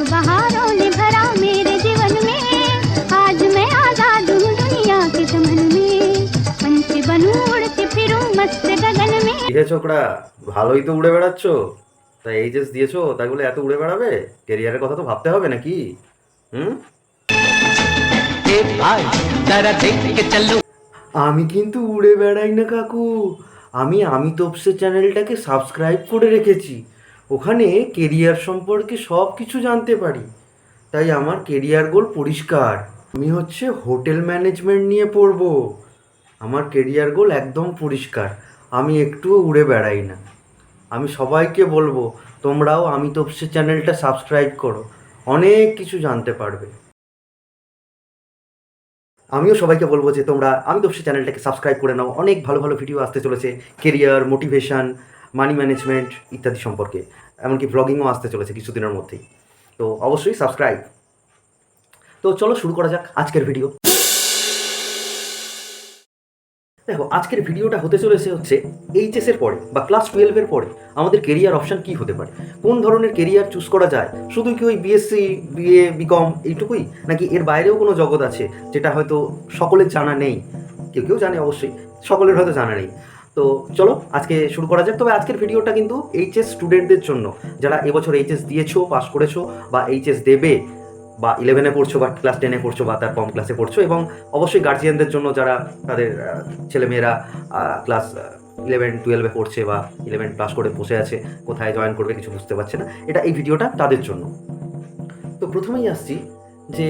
बहारों ने भरा मेरे जीवन में, आज मैं आजाद हूँ दुनिया के चमन में, पंछी बनूं उड़ती फिरूं मस्त गगन में। হে ছোকরা, ভালোই তো উড়ে বেড়াচ্ছ, তা এইচএস দিয়েছো তাই বলে এত উড়ে বেড়াবে? কেরিয়ারের কথা তো ভাবতে হবে নাকি? আমি কিন্তু উড়ে বেড়াই না কাকু, আমি তোপসে চ্যানেলটাকে সাবস্ক্রাইব করে রেখেছি, ওখানে কেরিয়ার সম্পর্কে সব কিছু জানতে পারি। তাই আমার কেরিয়ার গোল পরিষ্কার, আমি হচ্ছে হোটেল ম্যানেজমেন্ট নিয়ে পড়বো। আমার কেরিয়ার গোল একদম পরিষ্কার, আমি একটুও উড়ে বেড়াই না। আমি সবাইকে বলবো তোমরাও আমি তোপসে চ্যানেলটা সাবস্ক্রাইব করো, অনেক কিছু জানতে পারবে। আমিও সবাইকে বলবো যে তোমরা আমি তোপসে চ্যানেলটাকে সাবস্ক্রাইব করে নাও, অনেক ভালো ভালো ভিডিও আসতে চলেছে কেরিয়ার, মোটিভেশন, মানি ম্যানেজমেন্ট ইত্যাদি সম্পর্কে, এমনকি ব্লগিংও আসতে চলেছে কিছুদিনের মধ্যেই। তো অবশ্যই সাবস্ক্রাইব। তো চলো শুরু করা যাক আজকের ভিডিও। দেখো, আজকের ভিডিওটা হতে চলেছে হচ্ছে এইচএসের পরে বা ক্লাস 12-এর পরে আমাদের কেরিয়ার অপশান কী হতে পারে, কোন ধরনের কেরিয়ার চুজ করা যায়। শুধু কি ওই বিএসসি, বিএ, বিকম এইটুকুই, নাকি এর বাইরেও কোনো জগৎ আছে যেটা হয়তো সকলের জানা নেই? কেউ কেউ জানে অবশ্যই, সকলের হয়তো জানা নেই। তো চলো আজকে শুরু করা যাক। তবে আজকের ভিডিওটা কিন্তু এইচএস স্টুডেন্টদের জন্য, যারা এবছর এইচএস দিয়েছো, পাস করেছো, বা এইচএস দেবে, বা 11-এ পড়ছো, বা ক্লাস 10-এ পড়ছো, বা তার কম ক্লাসে পড়ছো, এবং অবশ্যই গার্জিয়ানদের জন্য যারা তাদের ছেলেমেয়েরা ক্লাস 11-12-এ পড়ছে বা 11 পাস করে বসে আছে, কোথায় জয়েন করবে কিছু বুঝতে পারছে না, এই ভিডিওটা তাদের জন্য। তো প্রথমেই আসছি যে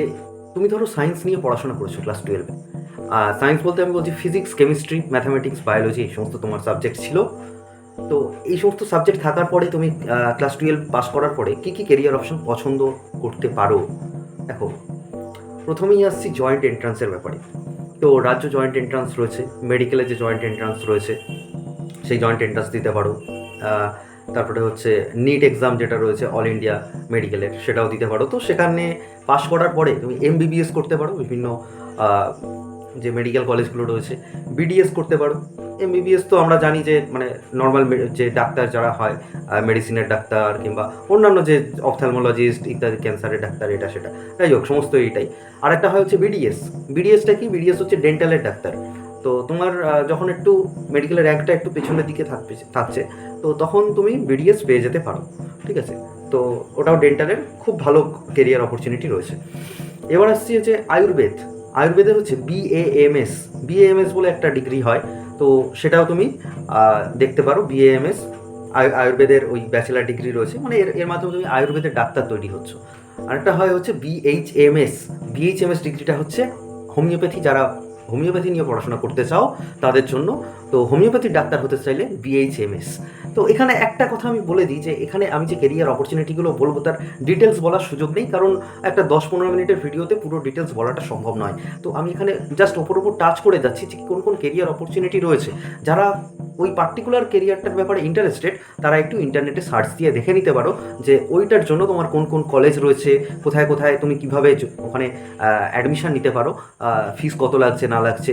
তুমি ধরো সায়েন্স নিয়ে পড়াশোনা করেছো ক্লাস 12-এ। সায়েন্স বলতে আমি বলছি ফিজিক্স, কেমিস্ট্রি, ম্যাথামেটিক্স, বায়োলজি, এই সমস্ত তোমার সাবজেক্ট ছিল। তো এই সমস্ত সাবজেক্ট থাকার পরে তুমি ক্লাস 12 পাস করার পরে কী কী কেরিয়ার অপশন পছন্দ করতে পারো? দেখো, প্রথমেই আসছি জয়েন্ট এন্ট্রান্সের ব্যাপারে। তো রাজ্য জয়েন্ট এন্ট্রান্স রয়েছে, মেডিকেলের যে জয়েন্ট এন্ট্রান্স রয়েছে সেই জয়েন্ট এন্ট্রান্স দিতে পারো। তারপরে হচ্ছে নিট এক্সাম যেটা রয়েছে অল ইন্ডিয়া মেডিকেলের, সেটাও দিতে পারো। তো সেখানে পাস করার পরে তুমি এমবিবিএস করতে পারো, বিভিন্ন যে মেডিকেল কলেজগুলো রয়েছে, বিডিএস করতে পারো। এমবিবিএস তো আমরা জানি যে মানে নর্মাল যে ডাক্তার যারা হয়, মেডিসিনের ডাক্তার কিংবা অন্যান্য যে অপথ্যালমোলজিস্ট ইত্যাদি, ক্যান্সারের ডাক্তার, এটা সেটা, যাই হোক সমস্ত এইটাই। আর একটা হয় হচ্ছে বিডিএস। বিডিএসটা কি? বিডিএস হচ্ছে ডেন্টালের ডাক্তার। তো তোমার যখন একটু মেডিকেলের র্যাঙ্কটা একটু পেছনের দিকে থাকছে, তো তখন তুমি বিডিএস পেয়ে যেতে পারো, ঠিক আছে? তো ওটাও ডেন্টালের খুব ভালো কেরিয়ার অপরচুনিটি রয়েছে। এবার আসছি হচ্ছে আয়ুর্বেদ। আয়ুর্বেদে হচ্ছে বিএএমএস বলে একটা ডিগ্রি হয়, তো সেটাও তুমি দেখতে পারো। বিএএমএস আয়ুর্বেদের ওই ব্যাচেলার ডিগ্রি রয়েছে, মানে এর মাধ্যমে তুমি আয়ুর্বেদের ডাক্তার তৈরি হচ্ছ। আরেকটা হয় হচ্ছে বিএইচএমএস ডিগ্রিটা হচ্ছে হোমিওপ্যাথি, যারা হোমিওপ্যাথি নিয়ে পড়াশোনা করতে চাও তাদের জন্য। তো হোমিওপ্যাথির ডাক্তার হতে চাইলে বিএইচএমএস। তো এখানে একটা কথা আমি বলে দিই যে এখানে আমি যে কেরিয়ার অপরচুনিটিগুলো বলবো তার ডিটেলস বলার সুযোগ নেই, কারণ একটা 10-15 মিনিটের ভিডিওতে পুরো ডিটেলস বলাটা সম্ভব নয়। তো আমি এখানে জাস্ট ওপর টাচ করে যাচ্ছি যে কোন কোন কেরিয়ার অপরচুনিটি রয়েছে। যারা ওই পার্টিকুলার কেরিয়ারটার ব্যাপারে ইন্টারেস্টেড, তারা একটু ইন্টারনেটে সার্চ দিয়ে দেখে নিতে পারো যে ওইটার জন্য তোমার কোন কোন কলেজ রয়েছে, কোথায় কোথায় তুমি কীভাবে ওখানে অ্যাডমিশান নিতে পারো, ফিস কত লাগছে না লাগছে,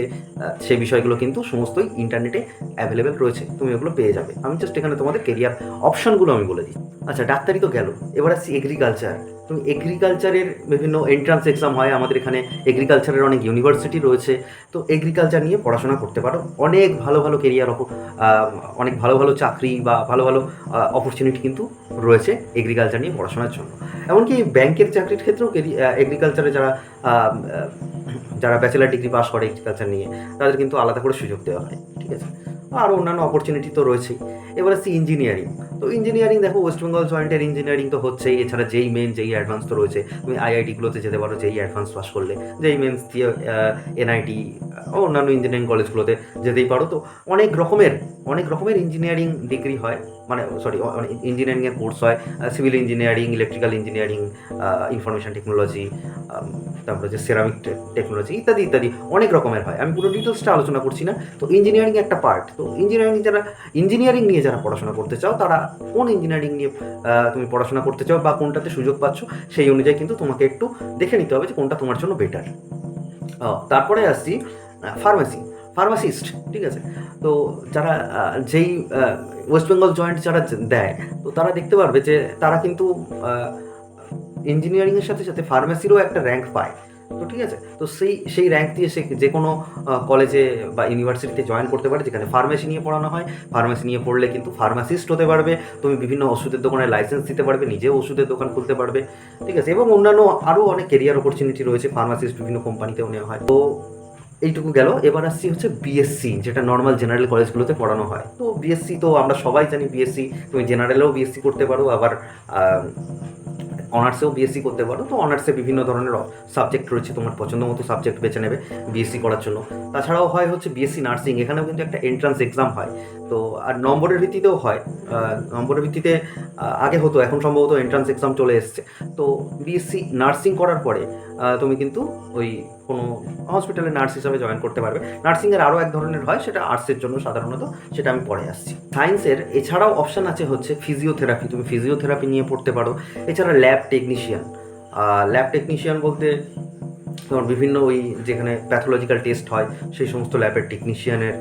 সেই বিষয়গুলো কিন্তু সমস্তই ইন্টারনেটে অ্যাভেলেবেল রয়েছে, তুমি ওগুলো পেয়ে যাবে। আমি জাস্ট এখানে তোমাদের কেরিয়ার অপশানগুলো আমি বলে দিই। আচ্ছা, ডাক্তারি তো গেল, এবার আসছি এগ্রিকালচার। তুমি এগ্রিকালচারের বিভিন্ন এন্ট্রান্স এক্সাম হয় আমাদের এখানে, এগ্রিকালচারের অনেক ইউনিভার্সিটি রয়েছে। তো এগ্রিকালচার নিয়ে পড়াশোনা করতে পারো, অনেক ভালো ভালো কেরিয়ার, অনেক ভালো ভালো চাকরি বা ভালো ভালো অপরচুনিটি কিন্তু রয়েছে এগ্রিকালচার নিয়ে পড়াশোনার জন্য। এমনকি ব্যাংকের চাকরির ক্ষেত্রেও এগ্রিকালচারে যারা ব্যাচেলার ডিগ্রি পাস করে এগ্রিকালচার নিয়ে, তাদের কিন্তু আলাদা করে সুযোগ দেওয়া হয়, ঠিক আছে? আরও অন্যান্য অপরচুনিটি তো রয়েছেই। এবার আসছি ইঞ্জিনিয়ারিং। তো ইঞ্জিনিয়ারিং দেখো, ওয়েস্ট বেঙ্গল জয়েন্টের ইঞ্জিনিয়ারিং তো হচ্ছেই, এছাড়া যেই মেন যেই অ্যাডভান্স তো রয়েছে। তুমি আইআইটিগুলোতে যেতে পারো যেই অ্যাডভান্স পাস করলে, যেই মেন্স দিয়ে এনআইটি ও অন্যান্য ইঞ্জিনিয়ারিং কলেজগুলোতে যেতেই পারো। তো অনেক রকমের ইঞ্জিনিয়ারিং ডিগ্রি হয়, মানে ইঞ্জিনিয়ারিংয়ের কোর্স হয়, civil engineering, electrical engineering, information technology, তারপরে যে সেরামিক টেকনোলজি ইত্যাদি ইত্যাদি অনেক রকমের হয়। আমি পুরো ডিটেলসটা আলোচনা করছি না। তো ইঞ্জিনিয়ারিং একটা পার্ট। তো ইঞ্জিনিয়ারিং নিয়ে যারা পড়াশোনা করতে চাও, তারা কোন ইঞ্জিনিয়ারিং নিয়ে তুমি পড়াশোনা করতে চাও বা কোনটাতে সুযোগ পাচ্ছ, সেই অনুযায়ী কিন্তু তোমাকে একটু দেখে নিতে হবে যে কোনটা তোমার জন্য বেটার। তারপরে আসছি ফার্মাসিস্ট, ঠিক আছে? তো যারা যেই ওয়েস্ট বেঙ্গল জয়েন্ট যারা দেয়, তো তারা দেখতে পারবে যে তারা কিন্তু ইঞ্জিনিয়ারিংয়ের সাথে সাথে ফার্মেসিরও একটা র্যাঙ্ক পায়। তো ঠিক আছে, তো সেই র্যাঙ্ক দিয়ে সে যে কোনো কলেজে বা ইউনিভার্সিটিতে জয়েন করতে পারে যেখানে ফার্মেসি নিয়ে পড়ানো হয়। ফার্মেসি নিয়ে পড়লে কিন্তু ফার্মাসিস্ট হতে পারবে, তুমি বিভিন্ন ওষুধের দোকানে লাইসেন্স দিতে পারবে, নিজেও ওষুধের দোকান খুলতে পারবে। ঠিক আছে, এবং অন্যান্য আরও অনেক কেরিয়ার অপরচুনিটি রয়েছে, ফার্মাসিস্ট বিভিন্ন কোম্পানিতেও নেওয়া হয়। তো এইটুকু গেল। এবার আসছি হচ্ছে বিএসসি, যেটা নর্মাল জেনারেল কলেজগুলোতে পড়ানো হয়। তো বিএসসি তো আমরা সবাই জানি, বিএসসি তুমি জেনারেলেও বিএসসি করতে পারো, আবার অনার্সেও বিএসসি করতে পারো। তো অনার্সে বিভিন্ন ধরনের সাবজেক্ট রয়েছে, তোমার পছন্দ মতো সাবজেক্ট বেছে নেবে বিএসসি করার জন্য। তাছাড়াও হয় হচ্ছে বিএসসি নার্সিং, এখানেও কিন্তু একটা এন্ট্রান্স এক্সাম হয়। তো আর নম্বরের ভিত্তিতেও হয়, নম্বরের ভিত্তিতে আগে হতো, এখন সম্ভবত এন্ট্রান্স এক্সাম চলে এসছে। তো বিএসসি নার্সিং করার পরে তুমি কিন্তু ওই কোনো হসপিটালে নার্স হিসাবে জয়েন করতে পারবে। নার্সিংয়ের আরও এক ধরনের হয়, সেটা আর্টসের জন্য সাধারণত, সেটা আমি পরে আসছি। সায়েন্সের এছাড়াও অপশান আছে হচ্ছে ফিজিওথেরাপি, তুমি ফিজিওথেরাপি নিয়ে পড়তে পারো। এছাড়া ল্যাব টেকনিশিয়ান বলতে তোমার বিভিন্ন ওই যেখানে প্যাথোলজিক্যাল টেস্ট হয় সেই সমস্ত ল্যাবের টেকনিশিয়ানের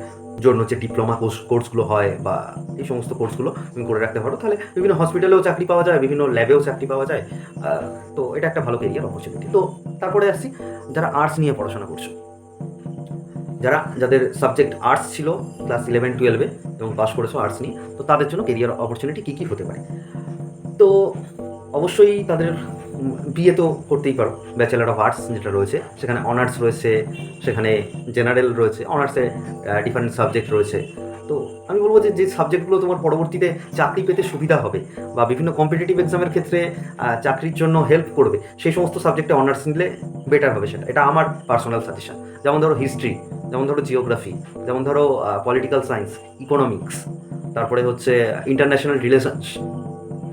জন্য যে ডিপ্লোমা কোর্সগুলো হয় বা এই সমস্ত কোর্সগুলো তুমি করে রাখতে পারো, তাহলে বিভিন্ন হসপিটালেও চাকরি পাওয়া যায়, বিভিন্ন ল্যাবেও চাকরি পাওয়া যায়। তো এটা একটা ভালো কেরিয়ার অপরচুনিটি। তো তারপরে আসছি যারা আর্টস নিয়ে পড়াশোনা করছো, যাদের সাবজেক্ট আর্টস ছিল ক্লাস 11-12 এবং পাস করেছো আর্টস নিয়ে, তো তাদের জন্য কেরিয়ার অপরচুনিটি কী কী হতে পারে। তো অবশ্যই তাদের বিএ তো করতেই পারো, ব্যাচেলার অফ আর্টস যেটা রয়েছে, সেখানে অনার্স রয়েছে, সেখানে জেনারেল রয়েছে, অনার্সে ডিফারেন্ট সাবজেক্ট রয়েছে। তো আমি বলবো যে সাবজেক্টগুলো তোমার পরবর্তীতে চাকরি পেতে সুবিধা হবে বা বিভিন্ন কম্পিটিটিভ এক্সামের ক্ষেত্রে চাকরির জন্য হেল্প করবে, সেই সমস্ত সাবজেক্টে অনার্স নিলে বেটার হবে। এটা আমার পার্সোনাল সাজেশন। যেমন ধরো হিস্ট্রি, যেমন ধরো জিওগ্রাফি, যেমন ধরো পলিটিক্যাল সায়েন্স, ইকোনমিক্স, তারপরে হচ্ছে ইন্টারন্যাশনাল রিলেশনস।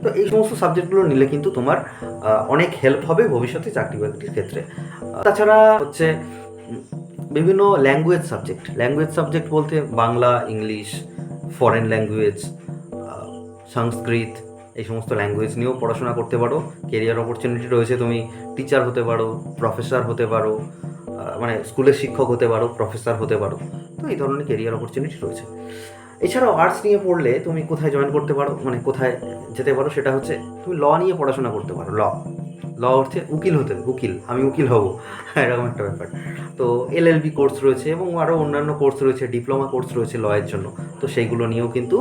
তো এই সমস্ত সাবজেক্টগুলো নিলে কিন্তু তোমার অনেক হেল্প হবে ভবিষ্যতে চাকরি বাকরির ক্ষেত্রে। তাছাড়া হচ্ছে বিভিন্ন ল্যাঙ্গুয়েজ সাবজেক্ট বলতে বাংলা, ইংলিশ, ফরেন ল্যাঙ্গুয়েজ, সংস্কৃত, এই সমস্ত ল্যাঙ্গুয়েজ নিয়েও পড়াশোনা করতে পারো। কেরিয়ার অপরচুনিটি রয়েছে, তুমি টিচার হতে পারো, প্রফেসর হতে পারো, মানে স্কুলের শিক্ষক হতে পারো, প্রফেসর হতে পারো। তো এই ধরনের কেরিয়ার অপরচুনিটি রয়েছে। এছাড়াও আর্টস নিয়ে পড়লে তুমি কোথায় জয়েন করতে পারো, মানে কোথায় যেতে পারো, সেটা হচ্ছে তুমি ল নিয়ে পড়াশোনা করতে পারো। ল অর্থে উকিল, আমি উকিল হব, এরকম একটা ব্যাপার। তো এলএলবি কোর্স রয়েছে এবং আরও অন্যান্য কোর্স রয়েছে, ডিপ্লোমা কোর্স রয়েছে লয়ের জন্য। তো সেইগুলো নিয়েও কিন্তু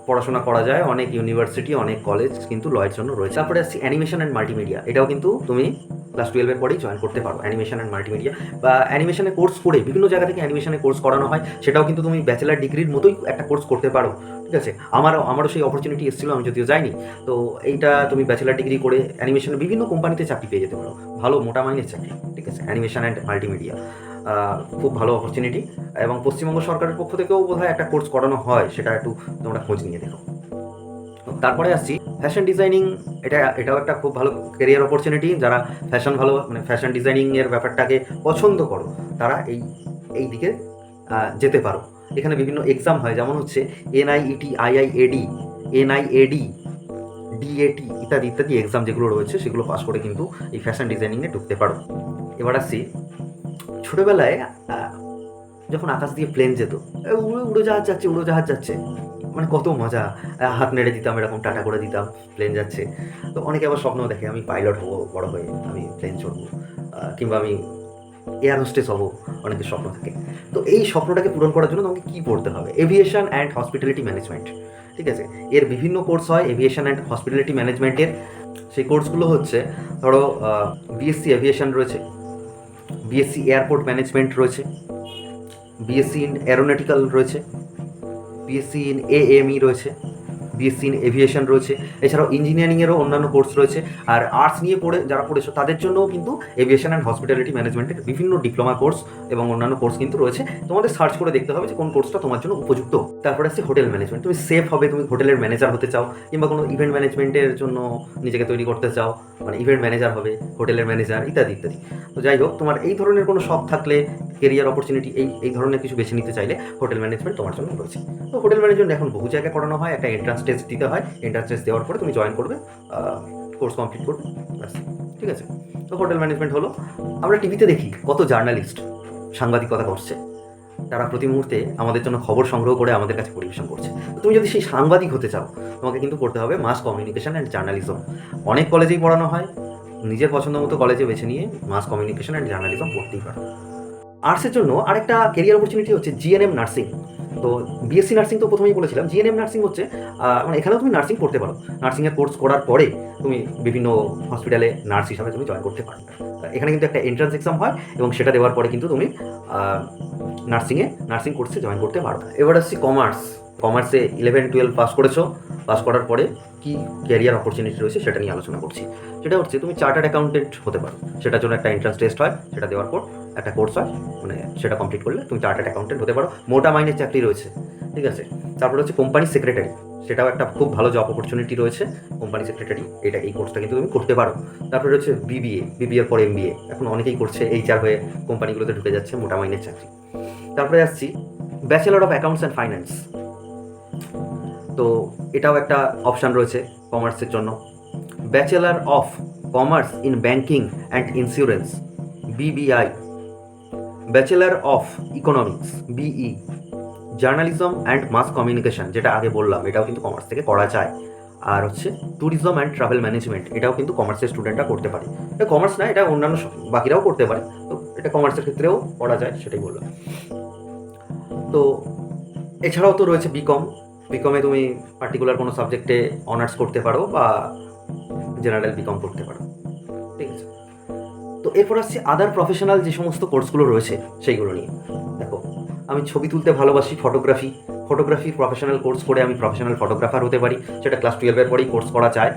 পড়াশোনা করা যায়। অনেক ইউনিভার্সিটি, অনেক কলেজ কিন্তু লয়ের জন্য রয়েছে। তারপরে আসছি অ্যানিমেশন অ্যান্ড মাল্টিমিডিয়া, এটাও কিন্তু তুমি ক্লাস 12-এর পরেই জয়েন করতে পারো। অ্যানিমেশন অ্যান্ড মাল্টিমিডিয়া বা অ্যানিমেশনের কোর্স করে বিভিন্ন জায়গা থেকে অ্যানিমেশনের কোর্স করানো হয়, সেটাও কিন্তু তুমি ব্যাচেলার ডিগ্রির মতোই একটা কোর্স করতে পারো। ঠিক আছে, আমারও সেই অপরচুনিটি এসেছিলো, আমি যদিও যাইনি। তো এইটা তুমি ব্যাচেলার ডিগ্রি করে অ্যানিমেশনের বিভিন্ন কোম্পানিতে চাকরি পেয়ে যেতে পারো, ভালো মোটা মাইনের চাকরি। ঠিক আছে, অ্যানিমেশন অ্যান্ড মাল্টিমিডিয়া খুব ভালো অপরচুনিটি, এবং পশ্চিমবঙ্গ সরকারের পক্ষ থেকেও বোধহয় একটা কোর্স করানো হয়, সেটা একটু তোমরা খোঁজ নিয়ে দেখো। তারপরে আসছি ফ্যাশন ডিজাইনিং, এটাও একটা খুব ভালো কেরিয়ার অপরচুনিটি। যারা ফ্যাশন ডিজাইনিংয়ের ব্যাপারটাকে পছন্দ করো, তারা এই দিকে যেতে পারো। এখানে বিভিন্ন এক্সাম হয়, যেমন হচ্ছে NIET, IIAD, NIAD, DAT ইত্যাদি এক্সাম যেগুলো রয়েছে, সেগুলো পাস করে কিন্তু এই ফ্যাশন ডিজাইনিংয়ে ঢুকতে পারো। এবার আসছি ছোটোবেলায় যখন আকাশ দিয়ে প্লেন যেত, উড়োজাহাজ যাচ্ছে, মানে কত মজা, হাত নেড়ে দিতাম, এরকম টাটা করে দিতাম, প্লেন যাচ্ছে। তো অনেকে আবার স্বপ্ন দেখে আমি পাইলট হবো, বড় হয়ে আমি প্লেন চড়বো, কিংবা আমি এয়ার হোস্টেস হবো, অনেকের স্বপ্ন থাকে। তো এই স্বপ্নটাকে পূরণ করার জন্য তোমাকে কী পড়তে হবে? Aviation and hospitality management. ঠিক আছে, এর বিভিন্ন কোর্স হয় এভিয়েশন অ্যান্ড হসপিটালিটি ম্যানেজমেন্টের। সেই কোর্সগুলো হচ্ছে ধরো BSc এভিয়েশন রয়েছে, BSc এয়ারপোর্ট ম্যানেজমেন্ট রয়েছে, BSc ইন অ্যারোনটিক্যাল রয়েছে, BSc ইন AME রয়েছে, BSc ইন এভিয়েশন রয়েছে। এছাড়াও ইঞ্জিনিয়ারিংয়েরও অন্যান্য কোর্স রয়েছে। আর আর্টস নিয়ে যারা পড়েছো তাদের জন্যও কিন্তু এভিয়েশন অ্যান্ড হসপিটালিটি ম্যানেজমেন্টের বিভিন্ন ডিপ্লোমা কোর্স এবং অন্যান্য কোর্স কিন্তু রয়েছে। তোমাদের সার্চ করে দেখতে হবে যে কোন কোর্সটা তোমার জন্য উপযুক্ত। তারপরে আসছে হোটেল ম্যানেজমেন্ট, তুমি সেফ হবে, তুমি হোটেলের ম্যানেজার হতে চাও, কিংবা কোনো ইভেন্ট ম্যানেজমেন্টের জন্য নিজেকে তৈরি করতে চাও, মানে ইভেন্ট ম্যানেজার হবে, হোটেলের ম্যানেজার ইত্যাদি। তো যাই হোক, তোমার এই ধরনের কোনো শখ থাকলে, কেরিয়ার অপরচুনিটি এই ধরনের কিছু বেছে নিতে চাইলে হোটেল ম্যানেজমেন্ট তোমার জন্য রয়েছে। তো হোটেল ম্যানেজমেন্ট এখন বহু জায়গায় করানো হয়, একটা এন্ট্রান্স টেস্ট দিতে হয়, এন্ট্রান্স টেস্ট দেওয়ার পরে তুমি জয়েন করবে, কোর্স কমপ্লিট করবে, ব্যাস। ঠিক আছে, তো হোটেল ম্যানেজমেন্ট হলো। আমরা টিভিতে দেখি কত জার্নালিস্ট সাংবাদিকতা করছে, তারা প্রতি মুহূর্তে আমাদের জন্য খবর সংগ্রহ করে আমাদের কাছে পরিবেশন করছে। তো তুমি যদি সেই সাংবাদিক হতে চাও, তোমাকে কিন্তু করতে হবে মাস কমিউনিকেশন অ্যান্ড জার্নালিজম। অনেক কলেজেই পড়ানো হয়, নিজের পছন্দ মতো কলেজে বেছে নিয়ে মাস কমিউনিকেশন অ্যান্ড জার্নালিজম পড়তেই পারো। আর্টসের জন্য আরেকটা কেরিয়ার অপরচুনিটি হচ্ছে জিএনএম নার্সিং। তো বিএসসি নার্সিং তো প্রথমেই বলেছিলাম, জিএনএম নার্সিং হচ্ছে মানে এখানেও তুমি নার্সিং করতে পারো। নার্সিংয়ের কোর্স করার পরে তুমি বিভিন্ন হসপিটালে নার্স হিসাবে তুমি জয়েন করতে পারো। এখানে কিন্তু একটা এন্ট্রান্স এক্সাম হয় এবং সেটা দেওয়ার পরে কিন্তু তুমি নার্সিং কোর্সে জয়েন করতে পারো। এবার আসছি কমার্সে 11-12 পাস করেছো, পাস করার পরে কি ক্যারিয়ার অপরচুনিটি রয়েছে সেটা নিয়ে আলোচনা করছি। সেটা হচ্ছে তুমি চার্টার্ড অ্যাকাউন্টেন্ট হতে পারো। সেটার জন্য একটা এন্ট্রান্স টেস্ট হয়, সেটা দেওয়ার পর একটা কোর্স হয়, মানে সেটা কমপ্লিট করলে তুমি চার্টার্ড অ্যাকাউন্টেন্ট হতে পারো। মোটা মাইনের চাকরি রয়েছে, ঠিক আছে। তারপরে হচ্ছে কোম্পানি সেক্রেটারি, সেটাও একটা খুব ভালো জব অপরচুনিটি রয়েছে। কোম্পানি সেক্রেটারি এই কোর্সটা কিন্তু তুমি করতে পারো। তারপরে হচ্ছে বিবিএর পর এমবিএ, এখন অনেকেই করছে, HR হয়ে কোম্পানিগুলোতে ঢুকে যাচ্ছে, মোটা মাইনের চাকরি। তারপরে আসছি bachelor of accounts and finance. তো এটাও একটা অপশান রয়েছে কমার্সের জন্য। Bachelor of commerce in banking and insurance, BBI। Bachelor of economics, BE। Journalism and mass communication, যেটা আগে বললাম, এটাও কিন্তু কমার্স থেকে করা যায়। আর হচ্ছে ট্যুরিজম অ্যান্ড ট্রাভেল ম্যানেজমেন্ট, এটাও কিন্তু কমার্সের স্টুডেন্টরা করতে পারে। এটা কমার্স না, এটা অন্যান্য বাকিরাও করতে পারে, তো এটা কমার্সের ক্ষেত্রেও করা যায়, সেটাই বললাম। তো এছাড়াও তো রয়েছে বিকমে তুমি পার্টিকুলার কোনো সাবজেক্টে অনার্স করতে পারো বা জেনারেল বিকম করতে পারো, ঠিক আছে। তো এরপর আসছে আদার প্রফেশনাল যে সমস্ত কোর্সগুলো রয়েছে সেইগুলো নিয়ে। দেখো, আমি ছবি তুলতে ভালোবাসি, ফটোগ্রাফি প্রফেশনাল কোর্স করে আমি প্রফেশনাল ফটোগ্রাফার হতে পারি, সেটা ক্লাস 12-এর পরেই কোর্স করা যায়।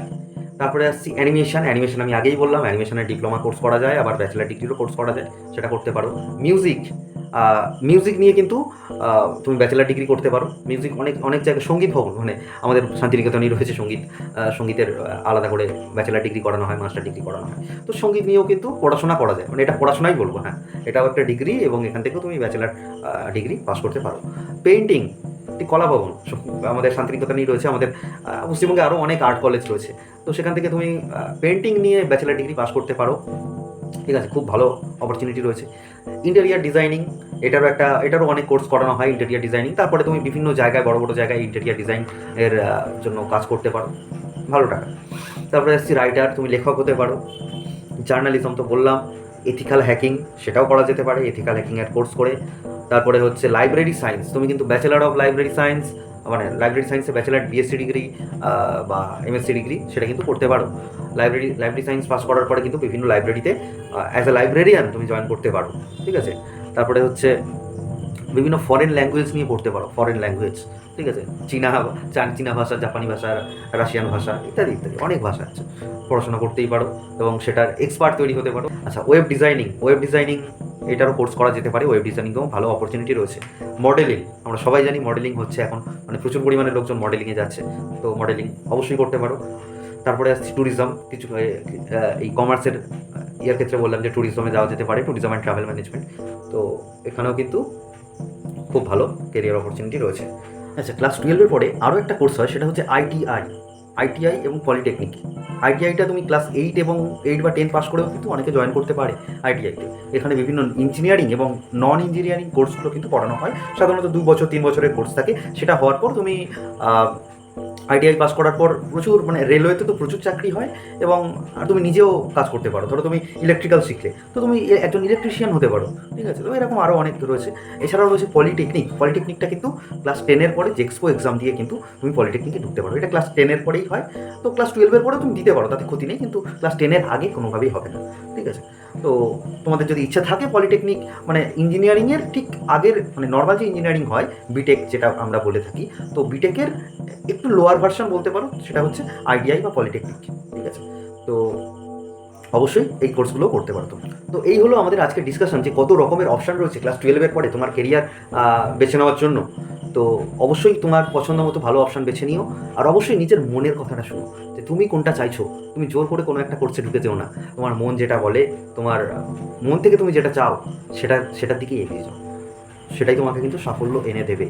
তারপরে আসছি অ্যানিমেশন আমি আগেই বললাম, অ্যানিমেশনের ডিপ্লোমা কোর্স করা যায়, আবার ব্যাচেলার ডিগ্রিরও কোর্স করা যায়, সেটা করতে পারো। মিউজিক নিয়ে কিন্তু তুমি ব্যাচেলার ডিগ্রি করতে পারো। মিউজিক অনেক জায়গায়, সঙ্গীত ভবন, মানে আমাদের শান্তিনিকেতনেই রয়েছে সঙ্গীতের আলাদা করে ব্যাচেলার ডিগ্রি করানো হয়, মাস্টার ডিগ্রি করানো হয়। তো সঙ্গীত নিয়েও কিন্তু পড়াশোনা করা যায়, মানে এটা পড়াশোনাই বলবো, হ্যাঁ, এটাও একটা ডিগ্রি এবং এখান থেকেও তুমি ব্যাচেলার ডিগ্রি পাস করতে পারো। পেইন্টিং, একটি কলা ভবন আমাদের শান্তিনিকেতনেই রয়েছে, আমাদের পশ্চিমবঙ্গে আরও অনেক আর্ট কলেজ রয়েছে, তো সেখান থেকে তুমি পেইন্টিং নিয়ে ব্যাচেলার ডিগ্রি পাস করতে পারো, ঠিক আছে। খুব ভালো অপরচুনিটি রয়েছে। ইন্টেরিয়ার ডিজাইনিং, এটারও অনেক কোর্স করানো হয়, ইন্টেরিয়ার ডিজাইনিং। তারপরে তুমি বিভিন্ন জায়গায়, বড় বড় জায়গায় ইন্টেরিয়ার ডিজাইন এর জন্য কাজ করতে পারো, ভালো টাকা। তারপরে আসছি রাইটার, তুমি লেখক হতে পারো। জার্নালিজম তো বললাম। এথিক্যাল হ্যাকিং, সেটাও করা যেতে পারে এথিক্যাল হ্যাকিংয়ের কোর্স করে। তারপরে হচ্ছে লাইব্রেরি সায়েন্স, তুমি কিন্তু ব্যাচেলার অফ লাইব্রেরি সায়েন্স, মানে লাইব্রেরি সায়েন্সে ব্যাচেলার BSc ডিগ্রি বা MSc ডিগ্রি, সেটা কিন্তু করতে পারো। লাইব্রেরি সায়েন্স পাস করার পরে কিন্তু বিভিন্ন লাইব্রেরিতে অ্যাজ এ লাইব্রেরিয়ান তুমি জয়েন করতে পারো, ঠিক আছে। তারপরে হচ্ছে বিভিন্ন ফরেন ল্যাঙ্গুয়েজ নিয়ে পড়তে পারো, ফরেন ল্যাঙ্গুয়েজ, ঠিক আছে। চীনা ভাষা, জাপানি ভাষা, রাশিয়ান ভাষা, ইত্যাদি অনেক ভাষা আছে, পড়াশোনা করতেই পারো এবং সেটার এক্সপার্ট তৈরি হতে পারো। আচ্ছা, ওয়েব ডিজাইনিং এটারও কোর্স করা যেতে পারে, ওয়েব ডিজাইনিংয়েও ভালো অপরচুনিটি রয়েছে। মডেলিং, আমরা সবাই জানি মডেলিং হচ্ছে এখন, মানে প্রচুর পরিমাণে লোকজন মডেলিংয়ে যাচ্ছে, তো মডেলিং অবশ্যই করতে পারো। তারপরে আসছে ট্যুরিজম, কিছু এই কমার্সের ইয়ার ক্ষেত্রে বললাম যে ট্যুরিজমে যাওয়া যেতে পারে, ট্যুরিজম অ্যান্ড ট্রাভেল ম্যানেজমেন্ট, তো এখানেও কিন্তু খুব ভালো কেরিয়ার অপরচুনিটি রয়েছে। আচ্ছা, ক্লাস 12-এর পরে আরও একটা কোর্স হয়, সেটা হচ্ছে আইটিআই এবং পলিটেকনিক। আইটিআইটা তুমি ক্লাস 8 বা 10 পাস করেও কিন্তু অনেকে জয়েন করতে পারে আইটিআইতে। এখানে বিভিন্ন ইঞ্জিনিয়ারিং এবং নন ইঞ্জিনিয়ারিং কোর্সগুলো কিন্তু পড়ানো হয়, সাধারণত 2 বছর 3 বছরের কোর্স থাকে। সেটা হওয়ার পর তুমি আইটিআই পাস করার পর প্রচুর, মানে রেলওয়েতে তো প্রচুর চাকরি হয় এবং তুমি নিজেও কাজ করতে পারো। ধরো তুমি ইলেকট্রিক্যাল শিখলে, তো তুমি একজন ইলেকট্রিশিয়ান হতে পারো, ঠিক আছে। তো এরকম আরও অনেক রয়েছে। এছাড়াও রয়েছে পলিটেকনিকটা কিন্তু ক্লাস 10-এর পরে জেক্সপো এক্সাম দিয়ে কিন্তু তুমি পলিটেকনিকে ঢুকতে পারো। এটা ক্লাস 10-এর পরেই হয়, তো ক্লাস 12-এর পরেও তুমি দিতে পারো, তাতে ক্ষতি নেই, কিন্তু ক্লাস 10-এর আগে কোনোভাবেই হবে না, ঠিক আছে। তো তোমাদের যদি ইচ্ছা থাকে পলিটেকনিক, মানে ইঞ্জিনিয়ারিংয়ের ঠিক আগের, মানে নর্মাল যে ইঞ্জিনিয়ারিং হয় বিটেক যেটা আমরা বলে থাকি, তো বিটেকের একটু লোয়ার ভার্সন বলতে পারো, সেটা হচ্ছে আইটিআই বা পলিটেকনিক, ঠিক আছে। তো অবশ্যই এই কোর্সগুলো করতে পারতো। তো এই হলো আমাদের আজকের ডিসকাশন, যে কত রকমের অপশান রয়েছে ক্লাস 12-এর পরে তোমার কেরিয়ার বেছে নেওয়ার জন্য। তো অবশ্যই তোমার পছন্দ মতো ভালো অপশান বেছে নিও, আর অবশ্যই নিজের মনের কথাটা শোনো, যে তুমি কোনটা চাইছো। তুমি জোর করে কোনো একটা কোর্সে ঢুকে যেও না, তোমার মন যেটা বলে, তোমার মন থেকে তুমি যেটা চাও সেটার দিকেই এগিয়ে যাও, সেটাই তোমাকে কিন্তু সাফল্য এনে দেবে।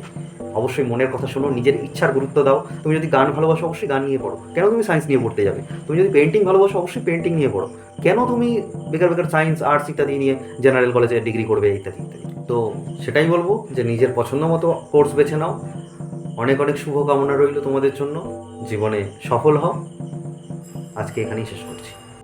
অবশ্যই মনের কথা শোনো, নিজের ইচ্ছার গুরুত্ব দাও। তুমি যদি গান ভালোবাসো, অবশ্যই গান নিয়ে পড়ো, কেন তুমি সায়েন্স নিয়ে পড়তে যাবে? তুমি যদি পেন্টিং ভালোবাসো, অবশ্যই পেন্টিং নিয়ে পড়ো, কেন তুমি বেকার সায়েন্স, আর্টস ইত্যাদি নিয়ে জেনারেল কলেজে ডিগ্রি করবে, ইত্যাদি ইত্যাদি। তো তো সেটাই বলবো যে নিজের পছন্দ মতো কোর্স বেছে নাও। অনেক অনেক শুভকামনা রইল তোমাদের জন্য, জীবনে সফল হও। আজকে এখানেই শেষ করছি।